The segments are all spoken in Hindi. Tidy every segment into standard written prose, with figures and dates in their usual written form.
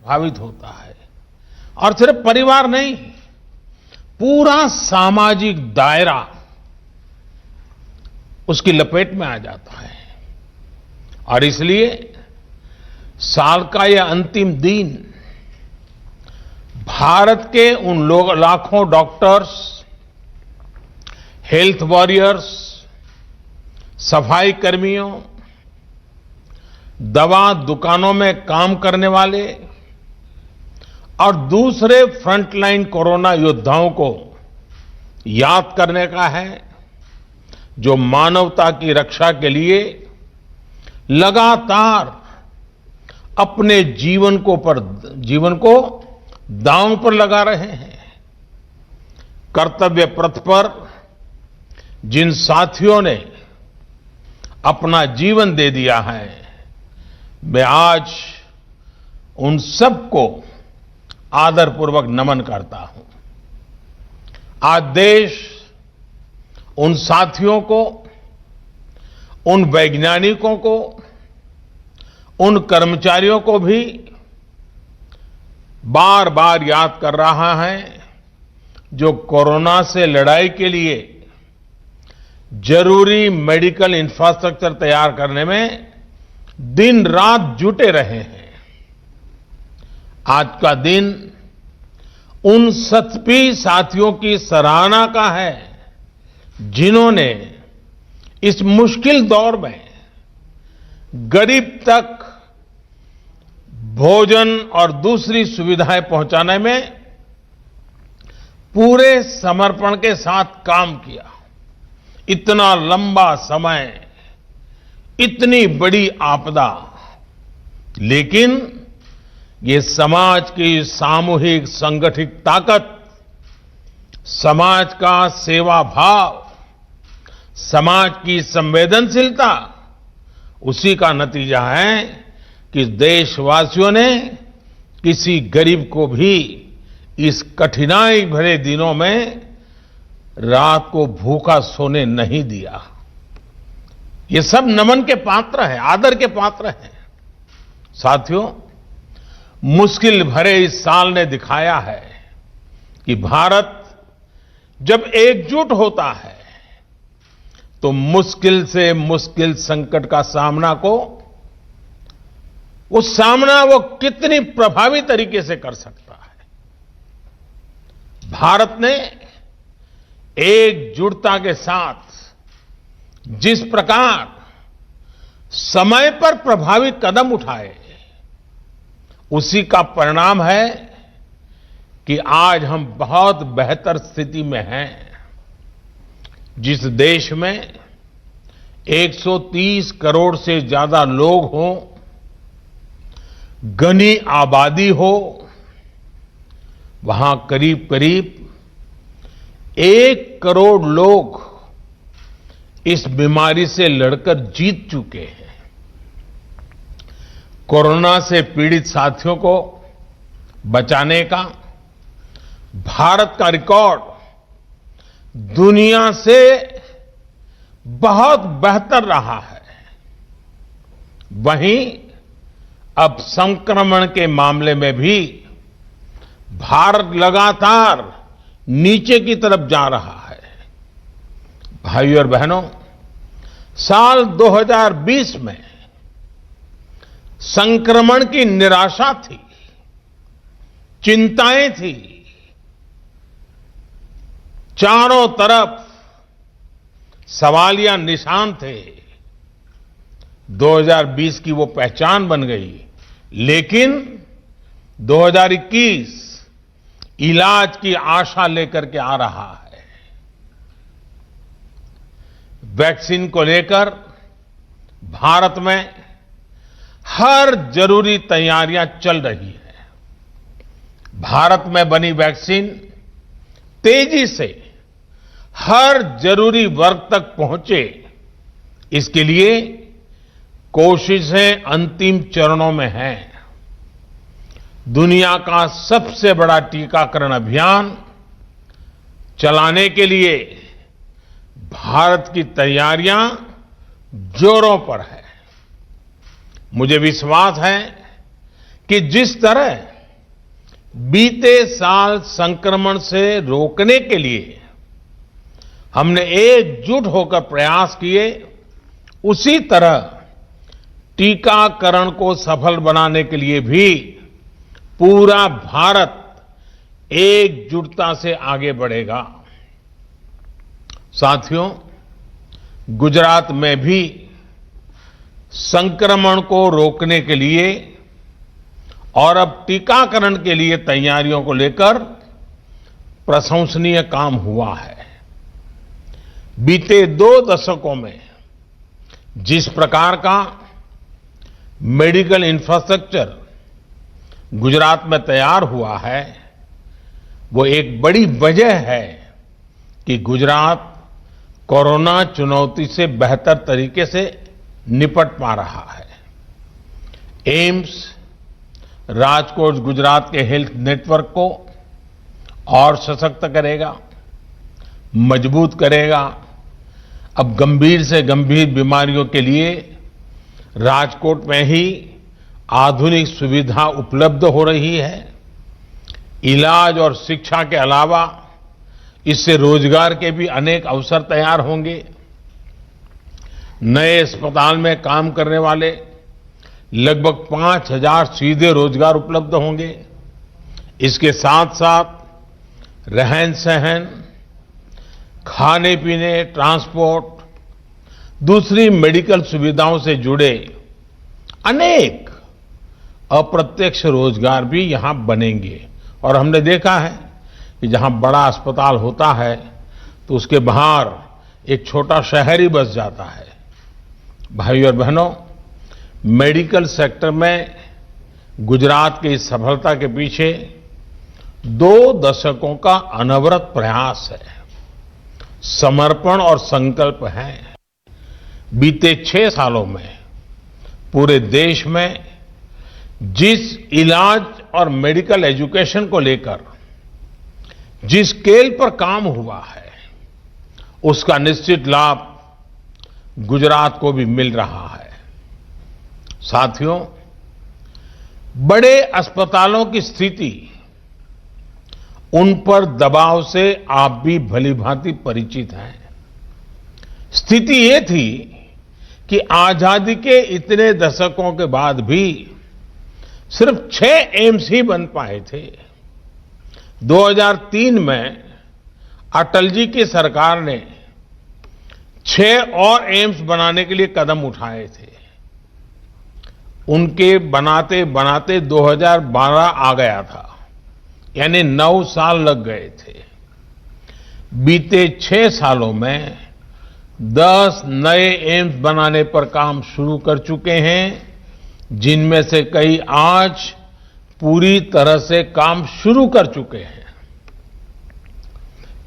प्रभावित होता है और सिर्फ परिवार नहीं, पूरा सामाजिक दायरा उसकी लपेट में आ जाता है। और इसलिए साल का यह अंतिम दिन भारत के उन लोग लाखों डॉक्टर्स, हेल्थ वॉरियर्स, सफाई कर्मियों, दवा दुकानों में काम करने वाले और दूसरे फ्रंटलाइन कोरोना योद्धाओं को याद करने का है, जो मानवता की रक्षा के लिए लगातार अपने जीवन को दांव पर लगा रहे हैं। कर्तव्य पथ पर जिन साथियों ने अपना जीवन दे दिया है, मैं आज उन सबको आदरपूर्वक नमन करता हूं। आज देश उन साथियों को, उन वैज्ञानिकों को, उन कर्मचारियों को भी बार बार याद कर रहा है, जो कोरोना से लड़ाई के लिए जरूरी मेडिकल इंफ्रास्ट्रक्चर तैयार करने में दिन रात जुटे रहे हैं। आज का दिन उन सभी साथियों की सराहना का है, जिन्होंने इस मुश्किल दौर में गरीब तक भोजन और दूसरी सुविधाएं पहुंचाने में पूरे समर्पण के साथ काम किया। इतना लंबा समय, इतनी बड़ी आपदा, लेकिन ये समाज की सामूहिक संगठित ताकत, समाज का सेवा भाव, समाज की संवेदनशीलता, उसी का नतीजा है कि देशवासियों ने किसी गरीब को भी इस कठिनाई भरे दिनों में रात को भूखा सोने नहीं दिया। ये सब नमन के पात्र हैं, आदर के पात्र हैं। साथियों, मुश्किल भरे इस साल ने दिखाया है कि भारत जब एकजुट होता है तो मुश्किल से मुश्किल संकट का सामना वो कितनी प्रभावी तरीके से कर सकता है। भारत ने एकजुटता के साथ जिस प्रकार समय पर प्रभावी कदम उठाए, उसी का परिणाम है कि आज हम बहुत बेहतर स्थिति में हैं। जिस देश में 130 करोड़ से ज्यादा लोग हों, घनी आबादी हो, वहां करीब करीब 1 करोड़ लोग इस बीमारी से लड़कर जीत चुके हैं। कोरोना से पीड़ित साथियों को बचाने का भारत का रिकॉर्ड दुनिया से बहुत बेहतर रहा है। वहीं अब संक्रमण के मामले में भी भारत लगातार नीचे की तरफ जा रहा है। भाइयों और बहनों, साल 2020 में संक्रमण की निराशा थी, चिंताएं थी, चारों तरफ सवालिया निशान थे। 2020 की वो पहचान बन गई, लेकिन 2021 इलाज की आशा लेकर के आ रहा है। वैक्सीन को लेकर भारत में हर जरूरी तैयारियां चल रही हैं। भारत में बनी वैक्सीन तेजी से हर जरूरी वर्ग तक पहुंचे, इसके लिए कोशिशें अंतिम चरणों में हैं। दुनिया का सबसे बड़ा टीकाकरण अभियान चलाने के लिए भारत की तैयारियां जोरों पर है। मुझे विश्वास है कि जिस तरह बीते साल संक्रमण से रोकने के लिए हमने एकजुट होकर प्रयास किए, उसी तरह टीकाकरण को सफल बनाने के लिए भी पूरा भारत एकजुटता से आगे बढ़ेगा। साथियों, गुजरात में भी संक्रमण को रोकने के लिए और अब टीकाकरण के लिए तैयारियों को लेकर प्रशंसनीय काम हुआ है। बीते 2 दशकों में जिस प्रकार का मेडिकल इंफ्रास्ट्रक्चर गुजरात में तैयार हुआ है, वो एक बड़ी वजह है कि गुजरात कोरोना चुनौती से बेहतर तरीके से निपट पा रहा है। एम्स राजकोट गुजरात के हेल्थ नेटवर्क को और सशक्त करेगा, मजबूत करेगा। अब गंभीर से गंभीर बीमारियों के लिए राजकोट में ही आधुनिक सुविधा उपलब्ध हो रही है। इलाज और शिक्षा के अलावा इससे रोजगार के भी अनेक अवसर तैयार होंगे। नए अस्पताल में काम करने वाले लगभग 5,000 सीधे रोजगार उपलब्ध होंगे। इसके साथ साथ रहन सहन, खाने पीने, ट्रांसपोर्ट, दूसरी मेडिकल सुविधाओं से जुड़े अनेक अप्रत्यक्ष रोजगार भी यहां बनेंगे। और हमने देखा है कि जहां बड़ा अस्पताल होता है तो उसके बाहर एक छोटा शहर ही बस जाता है। भाइयों और बहनों, मेडिकल सेक्टर में गुजरात की इस सफलता के पीछे 2 दशकों का अनवरत प्रयास है, समर्पण और संकल्प है। बीते 6 सालों में पूरे देश में जिस इलाज और मेडिकल एजुकेशन को लेकर जिस स्केल पर काम हुआ है, उसका निश्चित लाभ गुजरात को भी मिल रहा है। साथियों, बड़े अस्पतालों की स्थिति, उन पर दबाव से आप भी भलीभांति परिचित हैं। स्थिति ये थी कि आजादी के इतने दशकों के बाद भी सिर्फ 6 एम्स ही बन पाए थे। 2003 में अटल जी की सरकार ने 6 और एम्स बनाने के लिए कदम उठाए थे। उनके बनाते बनाते 2012 आ गया था, यानी 9 साल लग गए थे। बीते 6 सालों में 10 नए एम्स बनाने पर काम शुरू कर चुके हैं, जिनमें से कई आज पूरी तरह से काम शुरू कर चुके हैं।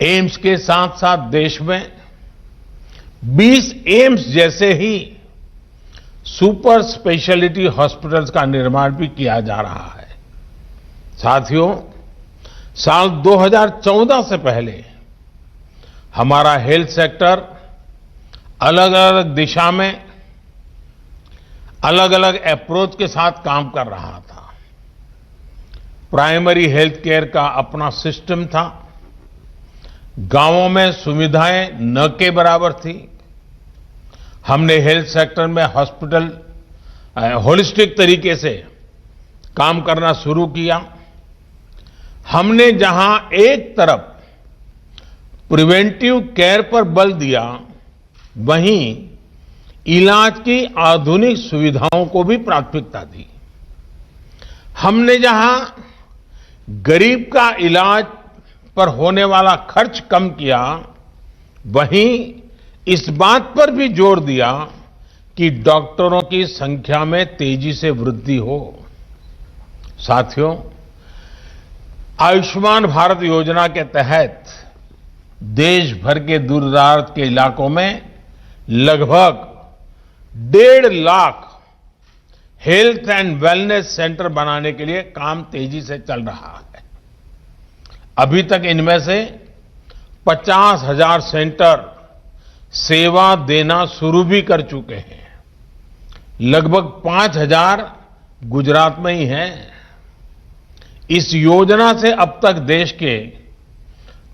एम्स के साथ साथ देश में 20 एम्स जैसे ही सुपर स्पेशलिटी हॉस्पिटल्स का निर्माण भी किया जा रहा है। साथियों, साल 2014 से पहले हमारा हेल्थ सेक्टर अलग अलग दिशा में अलग अलग अप्रोच के साथ काम कर रहा था। प्राइमरी हेल्थ केयर का अपना सिस्टम था। गांवों में सुविधाएं न के बराबर थी। हमने हेल्थ सेक्टर में हॉस्पिटल होलिस्टिक तरीके से काम करना शुरू किया। हमने जहां एक तरफ प्रिवेंटिव केयर पर बल दिया, वहीं इलाज की आधुनिक सुविधाओं को भी प्राथमिकता दी। हमने जहां गरीब का इलाज पर होने वाला खर्च कम किया, वहीं इस बात पर भी जोर दिया कि डॉक्टरों की संख्या में तेजी से वृद्धि हो। साथियों, आयुष्मान भारत योजना के तहत देश भर के दूर-दराज के इलाकों में लगभग 1.5 lakh health and wellness centre बनाने के लिए काम तेजी से चल रहा है। अभी तक इनमें से 50,000 सेंटर सेवा देना शुरू भी कर चुके हैं। लगभग 5,000 गुजरात में ही है। इस योजना से अब तक देश के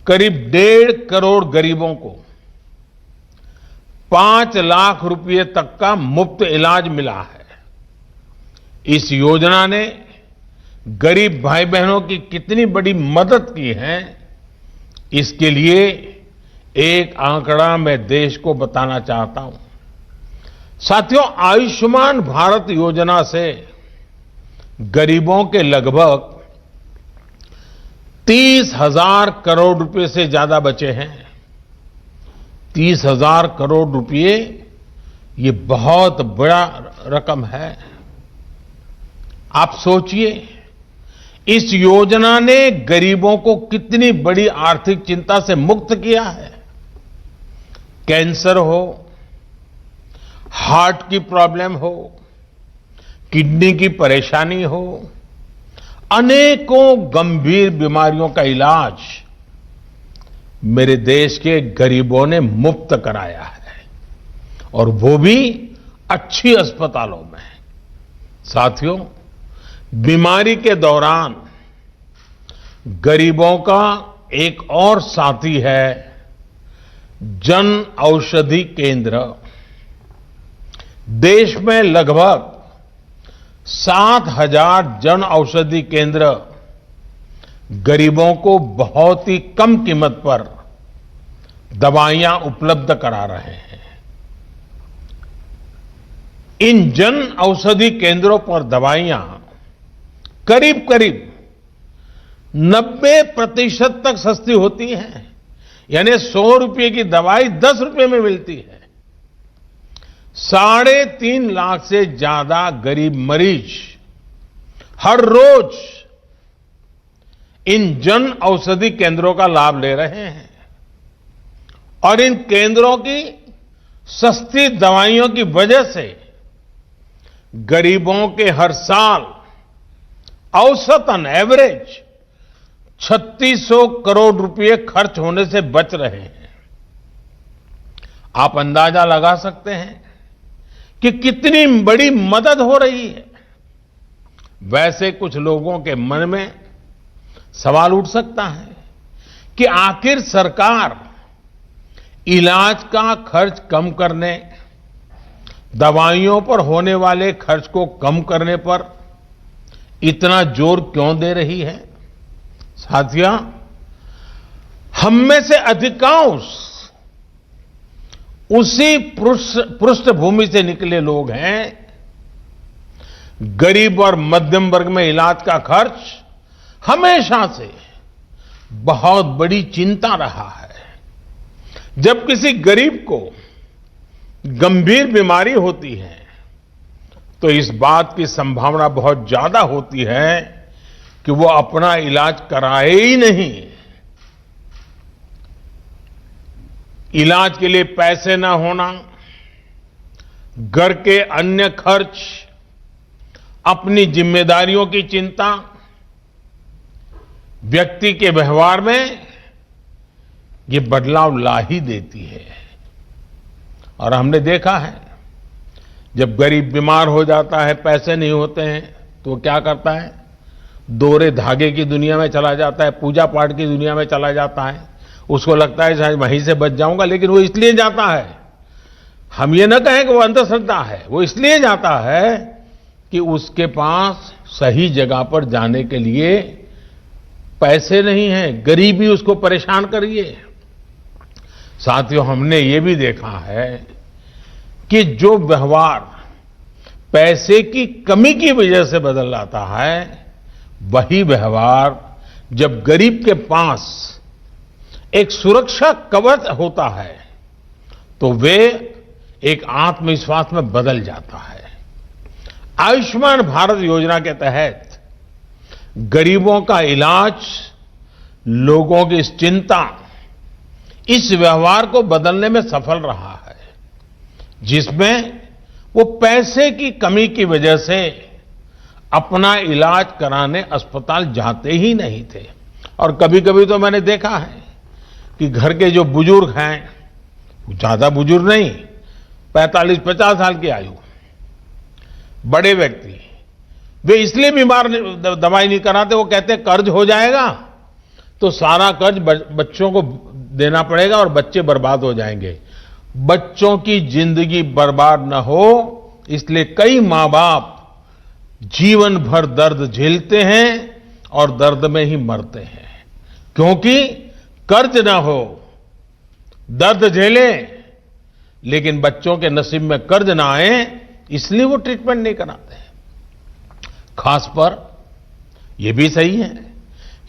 करीब 1.5 करोड़ गरीबों को 5 लाख रुपए तक का मुफ्त इलाज मिला है। इस योजना ने गरीब भाई बहनों की कितनी बड़ी मदद की है, इसके लिए एक आंकड़ा मैं देश को बताना चाहता हूं। साथियों, आयुष्मान भारत योजना से गरीबों के लगभग 30,000 करोड़ रुपए से ज्यादा बचे हैं। 30,000 करोड़ रुपए, ये बहुत बड़ा रकम है। आप सोचिए, इस योजना ने गरीबों को कितनी बड़ी आर्थिक चिंता से मुक्त किया है। कैंसर हो, हार्ट की प्रॉब्लम हो, किडनी की परेशानी हो, अनेकों गंभीर बीमारियों का इलाज मेरे देश के गरीबों ने मुफ्त कराया है, और वो भी अच्छी अस्पतालों में। साथियों, बीमारी के दौरान गरीबों का एक और साथी है जन औषधि केंद्र। देश में लगभग 7,000 जन औषधि केंद्र गरीबों को बहुत ही कम कीमत पर दवाइयां उपलब्ध करा रहे हैं। इन जन औषधि केंद्रों पर दवाइयां करीब करीब 90% तक सस्ती होती हैं। यानी 100 रुपए की दवाई 10 रुपए में मिलती है। 3.5 लाख से ज्यादा गरीब मरीज हर रोज इन जन औषधि केंद्रों का लाभ ले रहे हैं, और इन केंद्रों की सस्ती दवाइयों की वजह से गरीबों के हर साल औसतन एवरेज 3600 करोड़ रुपए खर्च होने से बच रहे हैं। आप अंदाजा लगा सकते हैं कि कितनी बड़ी मदद हो रही है। वैसे कुछ लोगों के मन में सवाल उठ सकता है कि आखिर सरकार इलाज का खर्च कम करने, दवाइयों पर होने वाले खर्च को कम करने पर इतना जोर क्यों दे रही है। साथियों, हम में से अधिकांश उसी पृष्ठभूमि से निकले लोग हैं। गरीब और मध्यम वर्ग में इलाज का खर्च हमेशा से बहुत बड़ी चिंता रहा है। जब किसी गरीब को गंभीर बीमारी होती है तो इस बात की संभावना बहुत ज्यादा होती है कि वो अपना इलाज कराए ही नहीं। इलाज के लिए पैसे न होना, घर के अन्य खर्च, अपनी जिम्मेदारियों की चिंता व्यक्ति के व्यवहार में ये बदलाव ला ही देती है। और हमने देखा है, जब गरीब बीमार हो जाता है, पैसे नहीं होते हैं, तो वो क्या करता है, दोहरे धागे की दुनिया में चला जाता है, पूजा पाठ की दुनिया में चला जाता है। उसको लगता है शायद वहीं से बच जाऊंगा, लेकिन वो इसलिए जाता है, हम ये न कहें कि वो अंधश्रद्धा है, वो इसलिए जाता है कि उसके पास सही जगह पर जाने के लिए पैसे नहीं हैं, गरीबी उसको परेशान कर रही है। साथियों, हमने ये भी देखा है कि जो व्यवहार पैसे की कमी की वजह से बदल जाता है, वही व्यवहार जब गरीब के पास एक सुरक्षा कवच होता है तो वे एक आत्मविश्वास में बदल जाता है। आयुष्मान भारत योजना के तहत गरीबों का इलाज, लोगों की इस चिंता, इस व्यवहार को बदलने में सफल रहा है, जिसमें वो पैसे की कमी की वजह से अपना इलाज कराने अस्पताल जाते ही नहीं थे। और कभी कभी तो मैंने देखा है कि घर के जो बुजुर्ग हैं, ज्यादा बुजुर्ग नहीं, 45-50 साल की आयु, बड़े व्यक्ति वे इसलिए बीमार दवाई नहीं कराते, वो कहते कर्ज हो जाएगा तो सारा कर्ज बच्चों को देना पड़ेगा और बच्चे बर्बाद हो जाएंगे। बच्चों की जिंदगी बर्बाद न हो इसलिए कई मां बाप जीवन भर दर्द झेलते हैं और दर्द में ही मरते हैं, क्योंकि कर्ज ना हो, दर्द झेले लेकिन बच्चों के नसीब में कर्ज ना आए, इसलिए वो ट्रीटमेंट नहीं कराते हैं। खास पर यह भी सही है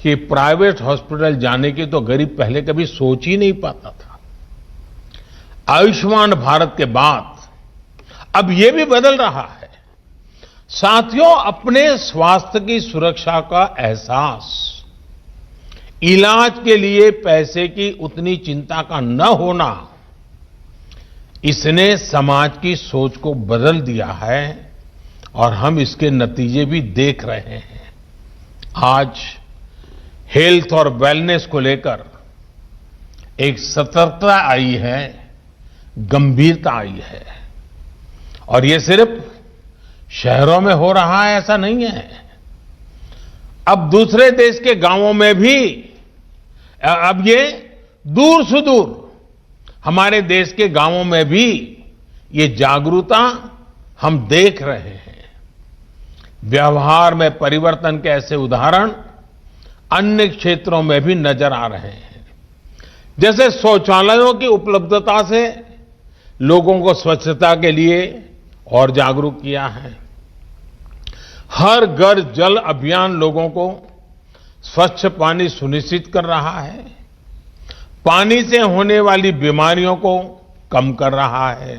कि प्राइवेट हॉस्पिटल जाने की तो गरीब पहले कभी सोच ही नहीं पाता था। आयुष्मान भारत के बाद अब यह भी बदल रहा है। साथियों, अपने स्वास्थ्य की सुरक्षा का एहसास, इलाज के लिए पैसे की उतनी चिंता का न होना, इसने समाज की सोच को बदल दिया है और हम इसके नतीजे भी देख रहे हैं। आज हेल्थ और वेलनेस को लेकर एक सतर्कता आई है, गंभीरता आई है, और ये सिर्फ शहरों में हो रहा है ऐसा नहीं है। अब दूसरे देश के गांवों में भी, अब ये दूर सुदूर हमारे देश के गांवों में भी ये जागरूकता हम देख रहे हैं। व्यवहार में परिवर्तन के ऐसे उदाहरण अन्य क्षेत्रों में भी नजर आ रहे हैं। जैसे शौचालयों की उपलब्धता से लोगों को स्वच्छता के लिए और जागरूक किया है। हर घर जल अभियान लोगों को स्वच्छ पानी सुनिश्चित कर रहा है, पानी से होने वाली बीमारियों को कम कर रहा है।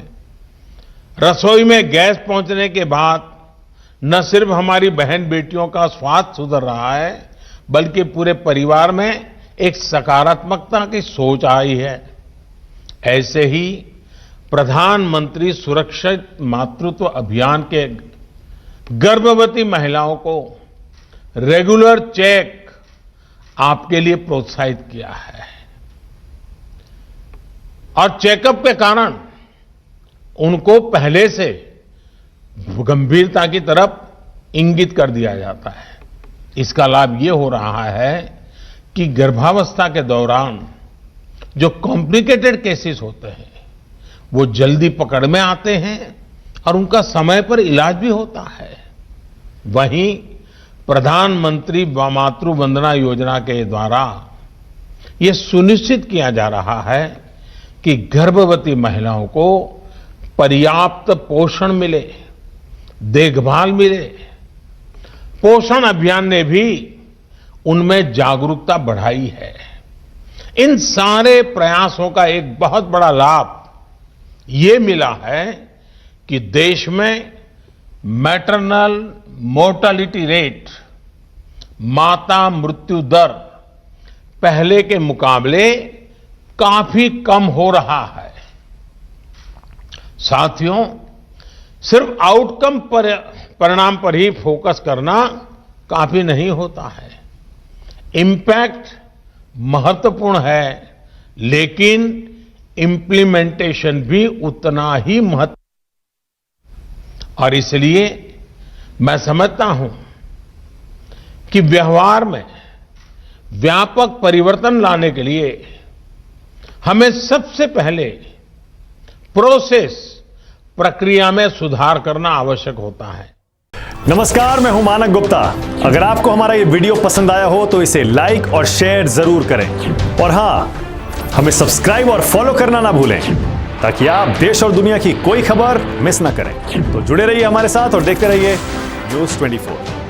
रसोई में गैस पहुंचने के बाद न सिर्फ हमारी बहन बेटियों का स्वास्थ्य सुधर रहा है, बल्कि पूरे परिवार में एक सकारात्मकता की सोच आई है। ऐसे ही प्रधानमंत्री सुरक्षित मातृत्व अभियान के गर्भवती महिलाओं को रेगुलर चेक आपके लिए प्रोत्साहित किया है, और चेकअप के कारण उनको पहले से गंभीरता की तरफ इंगित कर दिया जाता है। इसका लाभ ये हो रहा है कि गर्भावस्था के दौरान जो कॉम्प्लिकेटेड केसेस होते हैं वो जल्दी पकड़ में आते हैं और उनका समय पर इलाज भी होता है। वहीं प्रधानमंत्री मातृ वंदना योजना के द्वारा ये सुनिश्चित किया जा रहा है कि गर्भवती महिलाओं को पर्याप्त पोषण मिले, देखभाल मिले। पोषण अभियान ने भी उनमें जागरूकता बढ़ाई है। इन सारे प्रयासों का एक बहुत बड़ा लाभ ये मिला है कि देश में मैटरनल मोर्टेलिटी रेट, माता मृत्यु दर पहले के मुकाबले काफी कम हो रहा है। साथियों, सिर्फ आउटकम परिणाम पर ही फोकस करना काफी नहीं होता है। इम्पैक्ट महत्वपूर्ण है, लेकिन इम्प्लीमेंटेशन भी उतना ही महत्वपूर्ण। और इसलिए मैं समझता हूं कि व्यवहार में व्यापक परिवर्तन लाने के लिए हमें सबसे पहले प्रक्रिया में सुधार करना आवश्यक होता है। नमस्कार, मैं हूं मानक गुप्ता। अगर आपको हमारा ये वीडियो पसंद आया हो तो इसे लाइक और शेयर जरूर करें, और हां, हमें सब्सक्राइब और फॉलो करना ना भूलें ताकि आप देश और दुनिया की कोई खबर मिस ना करें। तो जुड़े रहिए हमारे साथ और देखते रहिए News 24।